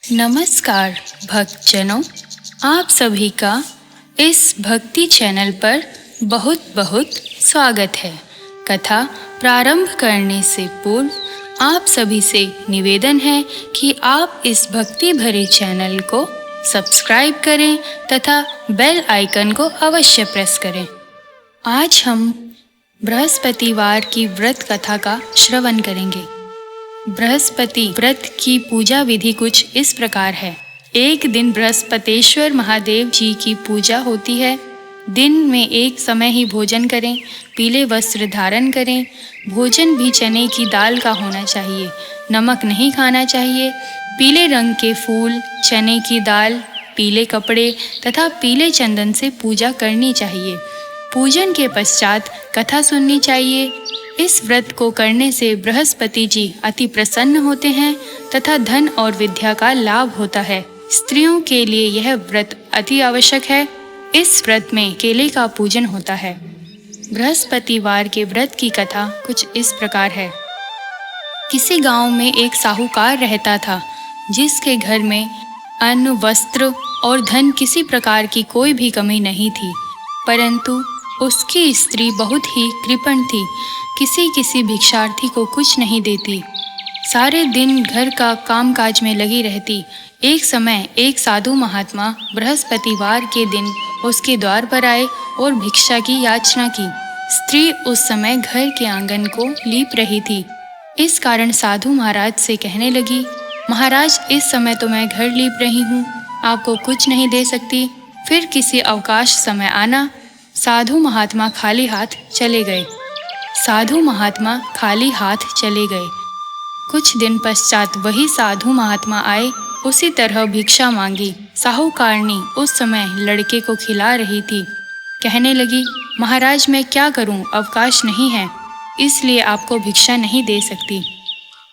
नमस्कार भक्तजनों, आप सभी का इस भक्ति चैनल पर बहुत बहुत स्वागत है। कथा प्रारंभ करने से पूर्व आप सभी से निवेदन है कि आप इस भक्ति भरे चैनल को सब्सक्राइब करें तथा बेल आइकन को अवश्य प्रेस करें। आज हम बृहस्पतिवार की व्रत कथा का श्रवण करेंगे। बृहस्पति व्रत की पूजा विधि कुछ इस प्रकार है। एक दिन बृहस्पतेश्वर महादेव जी की पूजा होती है। दिन में एक समय ही भोजन करें, पीले वस्त्र धारण करें। भोजन भी चने की दाल का होना चाहिए, नमक नहीं खाना चाहिए। पीले रंग के फूल, चने की दाल, पीले कपड़े तथा पीले चंदन से पूजा करनी चाहिए। पूजन के पश्चात कथा सुननी चाहिए। इस व्रत को करने से बृहस्पति जी अति प्रसन्न होते हैं तथा धन और विद्या का लाभ होता है। स्त्रियों के लिए यह व्रत अति आवश्यक है। इस व्रत में केले का पूजन होता है। बृहस्पतिवार के व्रत की कथा कुछ इस प्रकार है। किसी गांव में एक साहूकार रहता था, जिसके घर में अन्न, वस्त्र और धन किसी प्रकार की कोई भी कमी नहीं थी। परंतु उसकी स्त्री बहुत ही कृपण थी, किसी भिक्षार्थी को कुछ नहीं देती, सारे दिन घर का कामकाज में लगी रहती। एक समय एक साधु महात्मा बृहस्पतिवार के दिन उसके द्वार पर आए और भिक्षा की याचना की। स्त्री उस समय घर के आंगन को लीप रही थी। इस कारण साधु महाराज से कहने लगी, महाराज, इस समय तो मैं घर लीप रही हूँ, आपको कुछ नहीं दे सकती, फिर किसी अवकाश समय आना। साधु महात्मा खाली हाथ चले गए। कुछ दिन पश्चात वही साधु महात्मा आए, उसी तरह भिक्षा मांगी। साहूकारनी उस समय लड़के को खिला रही थी। कहने लगी, महाराज, मैं क्या करूं, अवकाश नहीं है, इसलिए आपको भिक्षा नहीं दे सकती।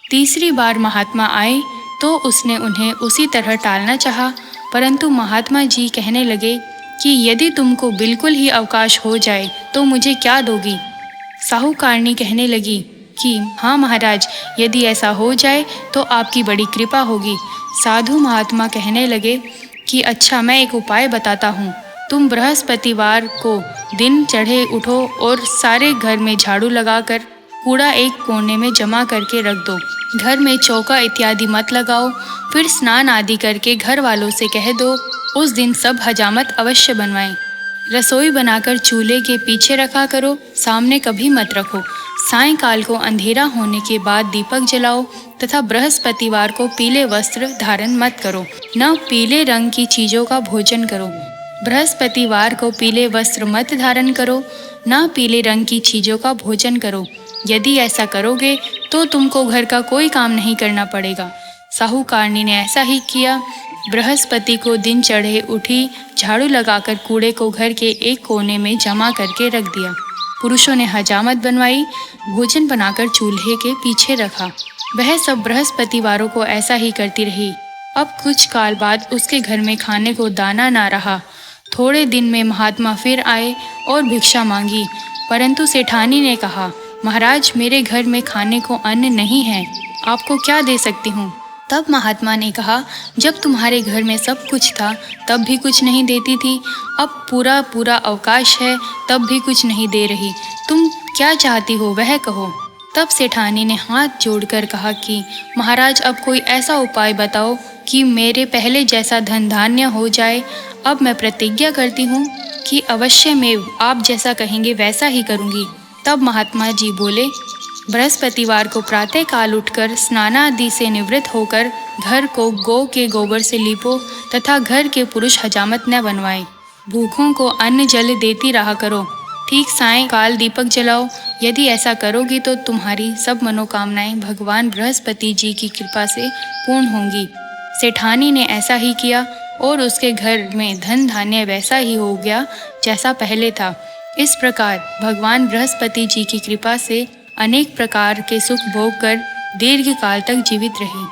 तीसरी बार महात्मा आए तो उसने उन्हें उसी तरह टालना चाहा, परंतु महात्मा जी कहने लगे कि यदि तुमको बिल्कुल ही अवकाश हो जाए तो मुझे क्या दोगी। साहूकारनी कहने लगी कि हाँ महाराज, यदि ऐसा हो जाए तो आपकी बड़ी कृपा होगी। साधु महात्मा कहने लगे कि अच्छा, मैं एक उपाय बताता हूँ। तुम बृहस्पतिवार को दिन चढ़े उठो और सारे घर में झाड़ू लगाकर कूड़ा एक कोने में जमा करके रख दो। घर में चौका इत्यादि मत लगाओ। फिर स्नान आदि करके घर वालों से कह दो उस दिन सब हजामत अवश्य बनवाएं। रसोई बनाकर चूल्हे के पीछे रखा करो, सामने कभी मत रखो। सायंकाल को अंधेरा होने के बाद दीपक जलाओ तथा बृहस्पतिवार को पीले वस्त्र धारण मत करो, न पीले रंग की चीजों का भोजन करो। बृहस्पतिवार को पीले वस्त्र मत धारण करो, न पीले रंग की चीजों का भोजन करो। यदि ऐसा करोगे तो तुमको घर का कोई काम नहीं करना पड़ेगा। साहूकारनी ने ऐसा ही किया। बृहस्पति को दिन चढ़े उठी, झाड़ू लगाकर कूड़े को घर के एक कोने में जमा करके रख दिया। पुरुषों ने हजामत बनवाई, भोजन बनाकर चूल्हे के पीछे रखा। वह सब बृहस्पतिवारों को ऐसा ही करती रही। अब कुछ काल बाद उसके घर में खाने को दाना ना रहा। थोड़े दिन में महात्मा फिर आए और भिक्षा मांगी, परंतु सेठानी ने कहा, महाराज, मेरे घर में खाने को अन्न नहीं है, आपको क्या दे सकती हूँ। तब महात्मा ने कहा, जब तुम्हारे घर में सब कुछ था तब भी कुछ नहीं देती थी, अब पूरा अवकाश है तब भी कुछ नहीं दे रही, तुम क्या चाहती हो वह कहो। तब सेठानी ने हाथ जोड़कर कहा कि महाराज, अब कोई ऐसा उपाय बताओ कि मेरे पहले जैसा धन धान्य हो जाए। अब मैं प्रतिज्ञा करती हूँ कि अवश्य में आप जैसा कहेंगे वैसा ही करूँगी। तब महात्मा जी बोले, बृहस्पतिवार को प्रातः काल उठकर स्नानादि से निवृत्त होकर घर को गौ के गोबर से लीपो तथा घर के पुरुष हजामत न बनवाएं। भूखों को अन्न जल देती रहा करो। ठीक सायंकाल दीपक जलाओ। यदि ऐसा करोगी तो तुम्हारी सब मनोकामनाएं भगवान बृहस्पति जी की कृपा से पूर्ण होंगी। सेठानी ने ऐसा ही किया और उसके घर में धन धान्य वैसा ही हो गया जैसा पहले था। इस प्रकार भगवान बृहस्पति जी की कृपा से अनेक प्रकार के सुख भोग कर दीर्घ काल तक जीवित रही।